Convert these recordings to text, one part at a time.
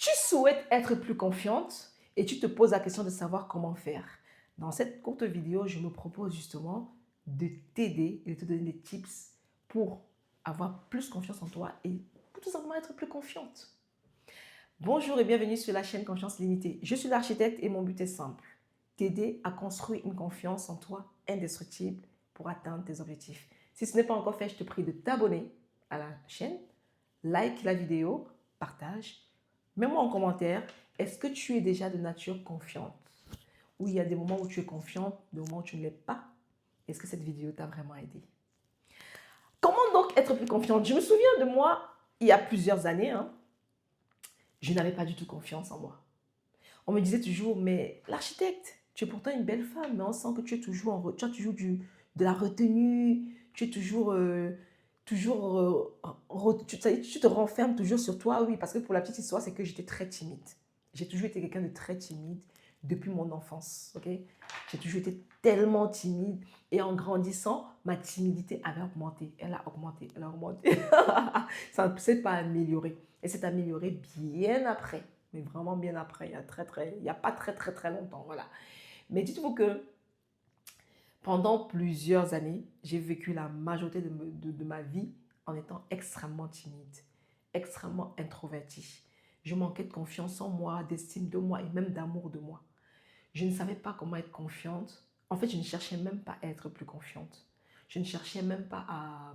Tu souhaites être plus confiante et tu te poses la question de savoir comment faire. Dans cette courte vidéo, je me propose justement de t'aider et de te donner des tips pour avoir plus confiance en toi et pour tout simplement être plus confiante. Bonjour et bienvenue sur la chaîne Confiance Limitée. Je suis l'architecte et mon but est simple, t'aider à construire une confiance en toi indestructible pour atteindre tes objectifs. Si ce n'est pas encore fait, je te prie de t'abonner à la chaîne, like la vidéo, partage. Mets-moi en commentaire, est-ce que tu es déjà de nature confiante? Ou il y a des moments où tu es confiante, des moments où tu ne l'es pas? Est-ce que cette vidéo t'a vraiment aidé? Comment donc être plus confiante? Je me souviens de moi, il y a plusieurs années, je n'avais pas du tout confiance en moi. On me disait toujours, mais l'architecte, tu es pourtant une belle femme, mais on sent que tu es toujours, tu as toujours de la retenue, tu es tu te renfermes toujours sur toi, oui, parce que pour la petite histoire, c'est que j'étais très timide. J'ai toujours été quelqu'un de très timide depuis mon enfance, ok? J'ai toujours été tellement timide et en grandissant, ma timidité avait augmenté. Elle a augmenté, elle a augmenté. Ça ne s'est pas amélioré. Elle s'est améliorée bien après, mais vraiment bien après, il y a pas très longtemps, voilà. Mais dites-vous que pendant plusieurs années, j'ai vécu la majorité de ma vie en étant extrêmement timide, extrêmement introvertie. Je manquais de confiance en moi, d'estime de moi et même d'amour de moi. Je ne savais pas comment être confiante. En fait, je ne cherchais même pas à être plus confiante. Je ne cherchais même pas à...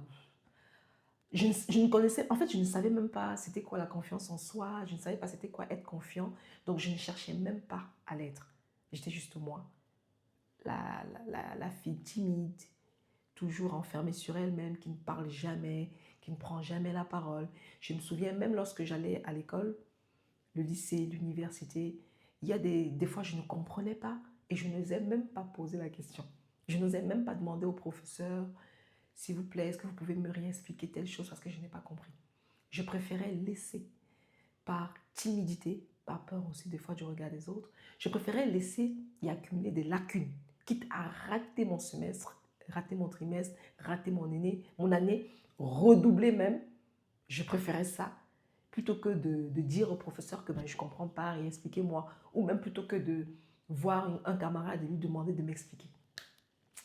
je ne connaissais... En fait, je ne savais même pas c'était quoi la confiance en soi. Je ne savais pas c'était quoi être confiant. Donc, je ne cherchais même pas à l'être. J'étais juste moi. La fille timide, toujours enfermée sur elle-même, qui ne parle jamais, qui ne prend jamais la parole. Je me souviens même lorsque j'allais à l'école, le lycée, l'université, il y a des fois je ne comprenais pas et je n'osais même pas poser la question. Je n'osais même pas demander au professeur, s'il vous plaît, est-ce que vous pouvez me réexpliquer telle chose parce que je n'ai pas compris. Je préférais laisser par timidité, par peur aussi des fois du regard des autres, je préférais laisser y accumuler des lacunes, quitte à rater mon semestre, rater mon trimestre, rater mon année, redoubler même. Je préférais ça plutôt que de dire au professeur que ben, je ne comprends pas et expliquez-moi, ou même plutôt que de voir un camarade et lui demander de m'expliquer.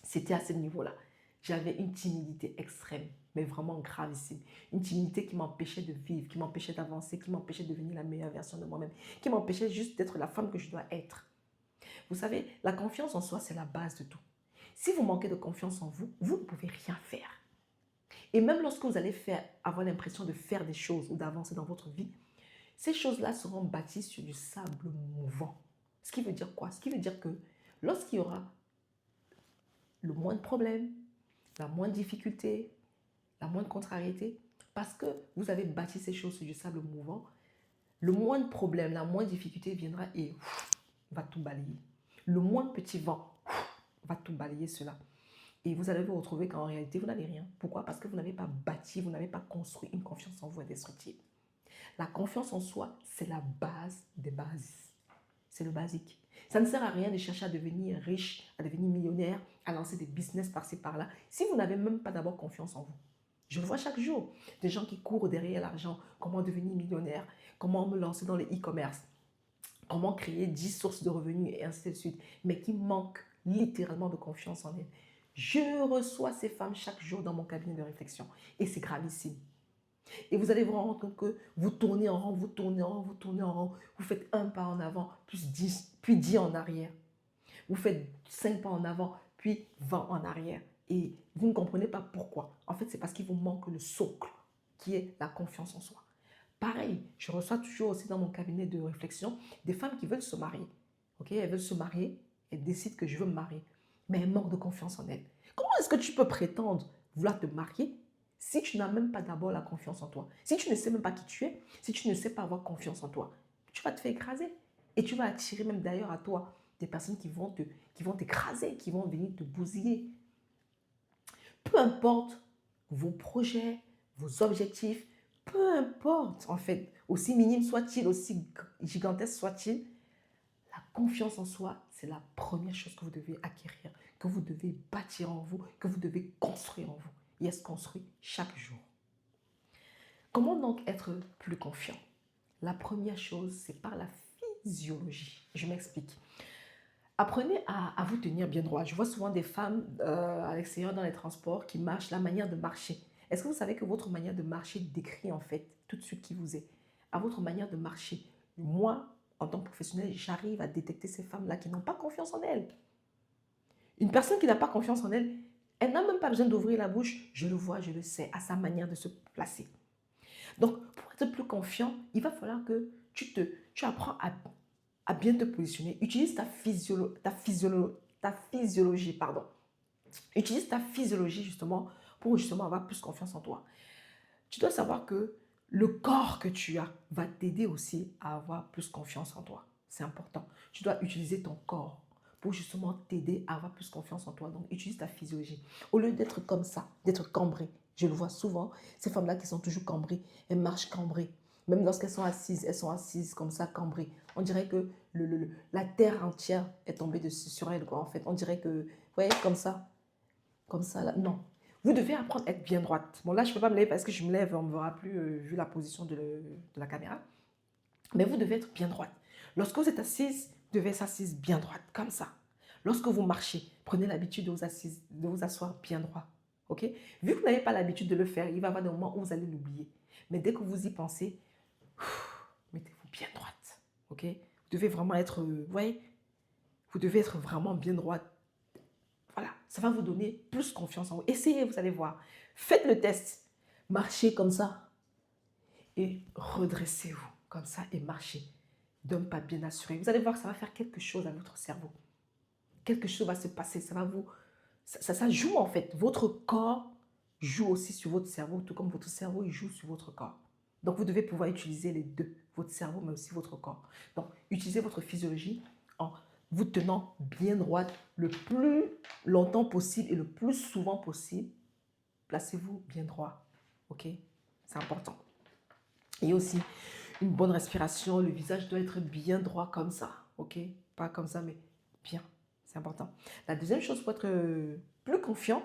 C'était à ce niveau-là. J'avais une timidité extrême, mais vraiment gravissime. Une timidité qui m'empêchait de vivre, qui m'empêchait d'avancer, qui m'empêchait de devenir la meilleure version de moi-même, qui m'empêchait juste d'être la femme que je dois être. Vous savez, la confiance en soi, c'est la base de tout. Si vous manquez de confiance en vous, vous ne pouvez rien faire. Et même lorsque vous allez avoir l'impression de faire des choses ou d'avancer dans votre vie, ces choses-là seront bâties sur du sable mouvant. Ce qui veut dire quoi? Ce qui veut dire que lorsqu'il y aura le moins de problèmes, la moindre difficulté, la moindre contrariété, parce que vous avez bâti ces choses sur du sable mouvant, le moindre problème, la moindre difficulté viendra et va tout balayer. Le moindre petit vent va tout balayer cela. Et vous allez vous retrouver qu'en réalité, vous n'avez rien. Pourquoi? Parce que vous n'avez pas bâti, vous n'avez pas construit une confiance en vous indestructible. La confiance en soi, c'est la base des bases. C'est le basique. Ça ne sert à rien de chercher à devenir riche, à devenir millionnaire, à lancer des business par-ci par-là, si vous n'avez même pas d'abord confiance en vous. Je le vois chaque jour, des gens qui courent derrière l'argent, comment devenir millionnaire, comment me lancer dans le e-commerce, comment créer 10 sources de revenus et ainsi de suite, mais qui manquent littéralement de confiance en elles. Je reçois ces femmes chaque jour dans mon cabinet de réflexion et c'est gravissime. Et vous allez vous rendre compte que vous tournez en rond, vous tournez en rond, vous tournez en rond. Vous faites un pas en avant, puis 10 en arrière. Vous faites 5 pas en avant, puis 20 en arrière. Et vous ne comprenez pas pourquoi. En fait, c'est parce qu'il vous manque le socle, qui est la confiance en soi. Pareil, je reçois toujours aussi dans mon cabinet de réflexion des femmes qui veulent se marier. Ok, elles veulent se marier, elles décident que je veux me marier, mais elles manquent de confiance en elles. Comment est-ce que tu peux prétendre vouloir te marier si tu n'as même pas d'abord la confiance en toi? Si tu ne sais même pas qui tu es, si tu ne sais pas avoir confiance en toi, tu vas te faire écraser. Et tu vas attirer même d'ailleurs à toi des personnes qui vont t'écraser, qui vont venir te bousiller. Peu importe vos projets, vos objectifs, peu importe en fait, aussi minime soit-il, aussi gigantesque soit-il, la confiance en soi, c'est la première chose que vous devez acquérir, que vous devez bâtir en vous, que vous devez construire en vous. Et elle se construit chaque jour. Comment donc être plus confiant? La première chose, c'est par la physiologie. Je m'explique. Apprenez à vous tenir bien droit. Je vois souvent des femmes à l'extérieur dans les transports qui marchent, la manière de marcher. Est-ce que vous savez que votre manière de marcher décrit en fait tout de suite qui vous êtes? À votre manière de marcher. Moi, en tant que professionnel, j'arrive à détecter ces femmes-là qui n'ont pas confiance en elles. Une personne qui n'a pas confiance en elle, elle n'a même pas besoin d'ouvrir la bouche. Je le vois, je le sais, à sa manière de se placer. Donc, pour être plus confiant, il va falloir que tu apprends à bien te positionner. Utilise ta physiologie, pardon. Utilise ta physiologie justement pour justement avoir plus confiance en toi. Tu dois savoir que le corps que tu as va t'aider aussi à avoir plus confiance en toi. C'est important. Tu dois utiliser ton corps pour justement t'aider à avoir plus confiance en toi. Donc, utilise ta physiologie. Au lieu d'être comme ça, d'être cambré. Je le vois souvent, ces femmes-là qui sont toujours cambrées, elles marchent cambrées. Même lorsqu'elles sont assises comme ça, cambrées. On dirait que la terre entière est tombée dessus, sur elles, quoi, en fait. On dirait que, vous voyez, comme ça, là. Non. Vous devez apprendre à être bien droite. Bon, là, je ne peux pas me lever parce que je me lève, on ne me verra plus vu la position de la caméra. Mais vous devez être bien droite. Lorsque vous êtes assise, vous devez être assise bien droite, comme ça. Lorsque vous marchez, prenez l'habitude de vous asseoir bien droit. OK? Vu que vous n'avez pas l'habitude de le faire, il va y avoir des moments où vous allez l'oublier. Mais dès que vous y pensez, mettez-vous bien droite. OK? Vous devez vraiment être, vous voyez, vous devez être vraiment bien droite. Voilà, ça va vous donner plus confiance en vous. Essayez, vous allez voir. Faites le test. Marchez comme ça et redressez-vous comme ça et marchez d'un pas bien assuré. Vous allez voir que ça va faire quelque chose à votre cerveau. Quelque chose va se passer. Ça joue en fait. Votre corps joue aussi sur votre cerveau, tout comme votre cerveau il joue sur votre corps. Donc vous devez pouvoir utiliser les deux, votre cerveau mais aussi votre corps. Donc utilisez votre physiologie en vous tenant bien droite le plus longtemps possible et le plus souvent possible. Placez-vous bien droit. OK? C'est important. Et aussi, une bonne respiration. Le visage doit être bien droit comme ça. OK? Pas comme ça, mais bien. C'est important. La deuxième chose pour être plus confiant,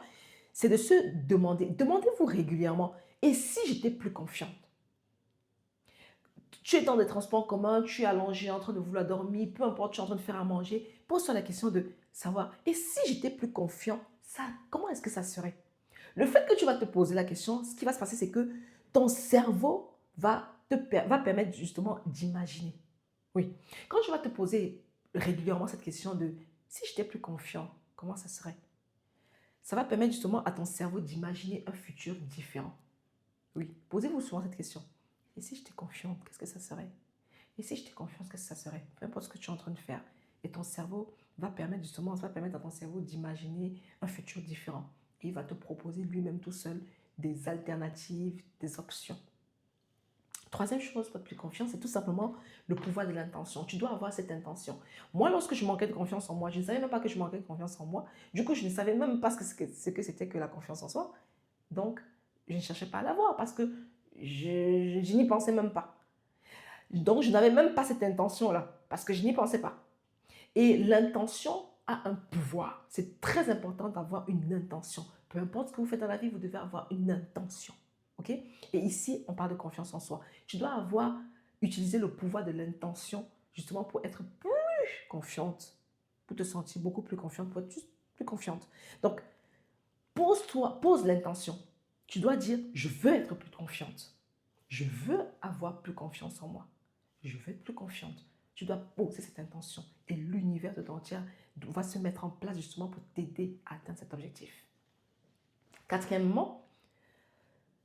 c'est de se demander, demandez-vous régulièrement, et si j'étais plus confiante? Tu es dans des transports en commun, tu es allongé en train de vouloir dormir, peu importe, tu es en train de faire à manger, pose-toi la question de savoir, et si j'étais plus confiant, ça, comment est-ce que ça serait? Le fait que tu vas te poser la question, ce qui va se passer, c'est que ton cerveau va permettre justement d'imaginer. Oui. Quand tu vas te poser régulièrement cette question de si j'étais plus confiant, comment ça serait? Ça va permettre justement à ton cerveau d'imaginer un futur différent. Oui. Posez-vous souvent cette question. Et si j'étais confiante, qu'est-ce que ça serait? Et si j'étais confiante, qu'est-ce que ça serait? Peu importe ce que tu es en train de faire. Et ton cerveau va permettre justement, ça va permettre à ton cerveau d'imaginer un futur différent. Et il va te proposer lui-même tout seul des alternatives, des options. Troisième chose pour être plus confiant, c'est tout simplement le pouvoir de l'intention. Tu dois avoir cette intention. Moi, lorsque je manquais de confiance en moi, je ne savais même pas que je manquais de confiance en moi. Du coup, je ne savais même pas ce que c'était que la confiance en soi. Donc, je ne cherchais pas à l'avoir parce que je n'y pensais même pas. Donc, je n'avais même pas cette intention-là parce que je n'y pensais pas. Et l'intention a un pouvoir. C'est très important d'avoir une intention. Peu importe ce que vous faites dans la vie, vous devez avoir une intention. OK? Et ici, on parle de confiance en soi. Tu dois utiliser le pouvoir de l'intention justement pour être plus confiante, pour te sentir beaucoup plus confiante, pour être juste plus confiante. Donc, pose l'intention. Tu dois dire, je veux être plus confiante. Je veux avoir plus confiance en moi. Je veux être plus confiante. Tu dois poser cette intention et l'univers de ton entière va se mettre en place justement pour t'aider à atteindre cet objectif. Quatrièmement,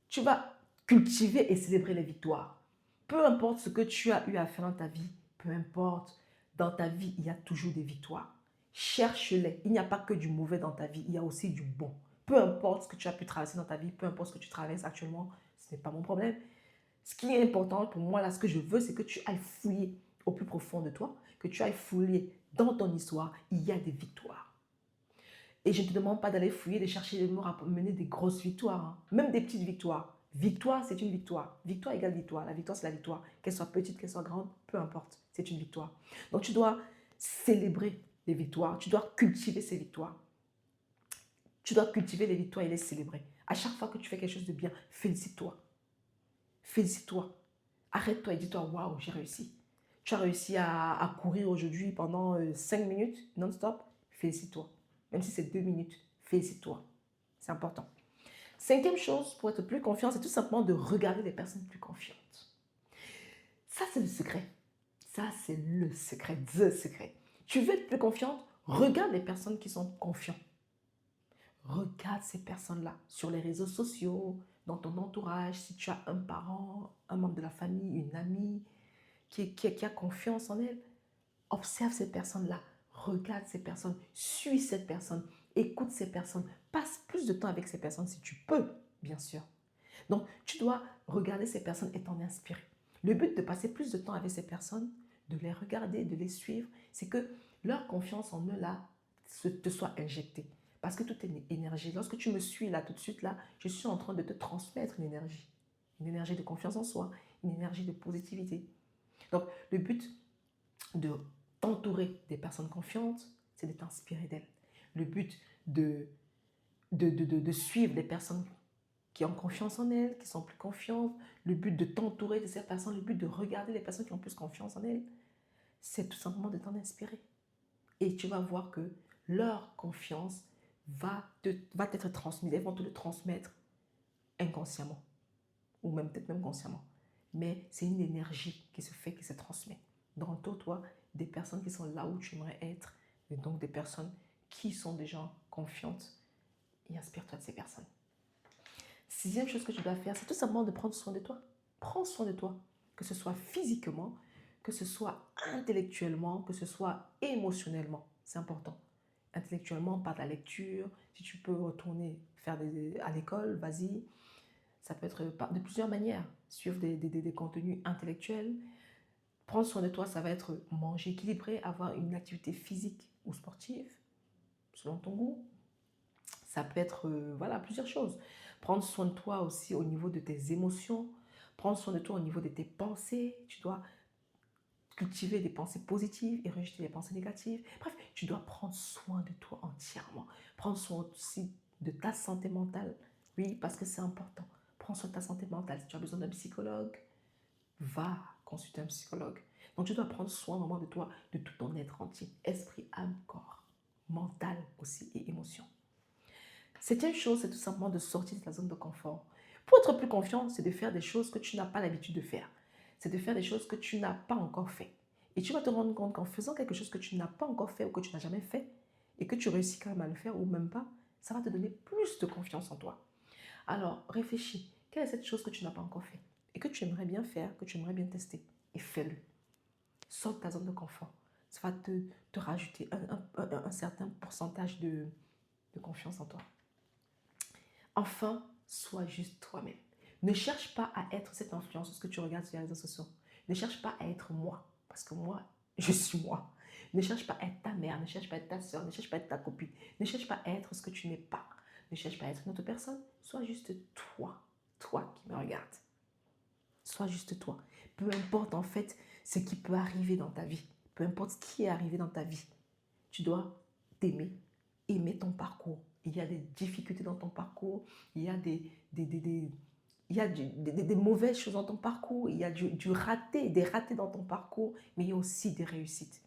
tu vas cultiver et célébrer les victoires. Peu importe ce que tu as eu à faire dans ta vie, peu importe, dans ta vie, il y a toujours des victoires. Cherche-les. Il n'y a pas que du mauvais dans ta vie, il y a aussi du bon. Peu importe ce que tu as pu traverser dans ta vie, peu importe ce que tu traverses actuellement, ce n'est pas mon problème. Ce qui est important pour moi, là, ce que je veux, c'est que tu ailles fouiller au plus profond de toi, que tu ailles fouiller dans ton histoire, il y a des victoires. Et je ne te demande pas d'aller fouiller, de chercher de mener des grosses victoires, hein. Même des petites victoires. Victoire, c'est une victoire. Victoire égale victoire. La victoire, c'est la victoire. Qu'elle soit petite, qu'elle soit grande, peu importe. C'est une victoire. Donc, tu dois célébrer les victoires. Tu dois cultiver ces victoires. Tu dois cultiver les victoires et les célébrer. À chaque fois que tu fais quelque chose de bien, félicite-toi. Félicite-toi. Arrête-toi et dis-toi, waouh, j'ai réussi. Tu as réussi à courir aujourd'hui pendant 5 minutes non-stop. Félicite-toi. Même si c'est 2 minutes, félicite-toi. C'est important. Cinquième chose, pour être plus confiant, c'est tout simplement de regarder les personnes plus confiantes. Ça, c'est le secret. Ça, c'est le secret, the secret. Tu veux être plus confiante? Regarde les personnes qui sont confiantes. Regarde ces personnes-là sur les réseaux sociaux, dans ton entourage, si tu as un parent, un membre de la famille, une amie qui a confiance en elle. Observe ces personnes-là, regarde ces personnes, suis cette personne, écoute ces personnes, passe plus de temps avec ces personnes si tu peux, bien sûr. Donc, tu dois regarder ces personnes et t'en inspirer. Le but de passer plus de temps avec ces personnes, de les regarder, de les suivre, c'est que leur confiance en eux là te soit injectée. Parce que tout est énergie. Lorsque tu me suis là tout de suite là, je suis en train de te transmettre une énergie de confiance en soi, une énergie de positivité. Donc, le but de t'entourer des personnes confiantes, c'est de t'inspirer d'elles. Le but de suivre des personnes qui ont confiance en elles, qui sont plus confiantes, le but de t'entourer de ces personnes, le but de regarder les personnes qui ont plus confiance en elles, c'est tout simplement de t'en inspirer. Et tu vas voir que leur confiance va t'être transmise. Elles vont te le transmettre inconsciemment, ou même peut-être même consciemment. Mais c'est une énergie qui se fait, qui se transmet. Donc entoure-toi des personnes qui sont là où tu aimerais être, et donc des personnes qui sont des gens confiantes, et inspire-toi de ces personnes. Sixième chose que tu dois faire, c'est tout simplement de prendre soin de toi. Prends soin de toi, que ce soit physiquement, que ce soit intellectuellement, que ce soit émotionnellement. C'est important. Intellectuellement, par la lecture, si tu peux retourner à l'école, vas-y. Ça peut être de plusieurs manières. Suivre des contenus intellectuels. Prendre soin de toi, ça va être manger équilibré, avoir une activité physique ou sportive, selon ton goût. Ça peut être, voilà, plusieurs choses. Prendre soin de toi aussi au niveau de tes émotions. Prendre soin de toi au niveau de tes pensées. Tu dois cultiver des pensées positives et rejeter les pensées négatives. Bref, tu dois prendre soin de toi entièrement. Prendre soin aussi de ta santé mentale. Oui, parce que c'est important. Prends soin de ta santé mentale. Si tu as besoin d'un psychologue, va consulter un psychologue. Donc, tu dois prendre soin vraiment de toi, de tout ton être entier. Esprit, âme, corps. Mental aussi et émotion. Septième chose, c'est tout simplement de sortir de ta zone de confort. Pour être plus confiant, c'est de faire des choses que tu n'as pas l'habitude de faire. C'est de faire des choses que tu n'as pas encore fait. Et tu vas te rendre compte qu'en faisant quelque chose que tu n'as pas encore fait ou que tu n'as jamais fait, et que tu réussis quand même à le faire ou même pas, ça va te donner plus de confiance en toi. Alors, réfléchis. Quelle est cette chose que tu n'as pas encore fait et que tu aimerais bien faire, que tu aimerais bien tester? Et fais-le. Sors de ta zone de confort. Ça va te rajouter un certain pourcentage de confiance en toi. Enfin, sois juste toi-même. Ne cherche pas à être cette influence que tu regardes sur les réseaux sociaux. Ne cherche pas à être moi, parce que moi, je suis moi. Ne cherche pas à être ta mère, ne cherche pas à être ta soeur, ne cherche pas à être ta copine. Ne cherche pas à être ce que tu n'es pas. Ne cherche pas à être une autre personne. Sois juste toi, toi qui me regardes. Sois juste toi. Peu importe en fait ce qui peut arriver dans ta vie, peu importe ce qui est arrivé dans ta vie, tu dois t'aimer, aimer ton parcours. Il y a des difficultés dans ton parcours, il y a il y a des mauvaises choses dans ton parcours, il y a du raté, des ratés dans ton parcours, mais il y a aussi des réussites.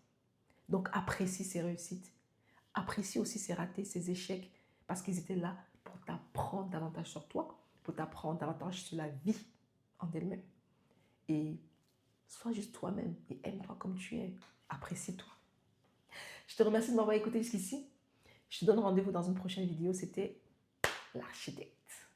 Donc apprécie ces réussites, apprécie aussi ces ratés, ces échecs, parce qu'ils étaient là pour t'apprendre davantage sur toi, pour t'apprendre davantage sur la vie en elle-même. Et sois juste toi-même et aime-toi comme tu es, apprécie-toi. Je te remercie de m'avoir écouté jusqu'ici. Je te donne rendez-vous dans une prochaine vidéo. C'était l'architecte.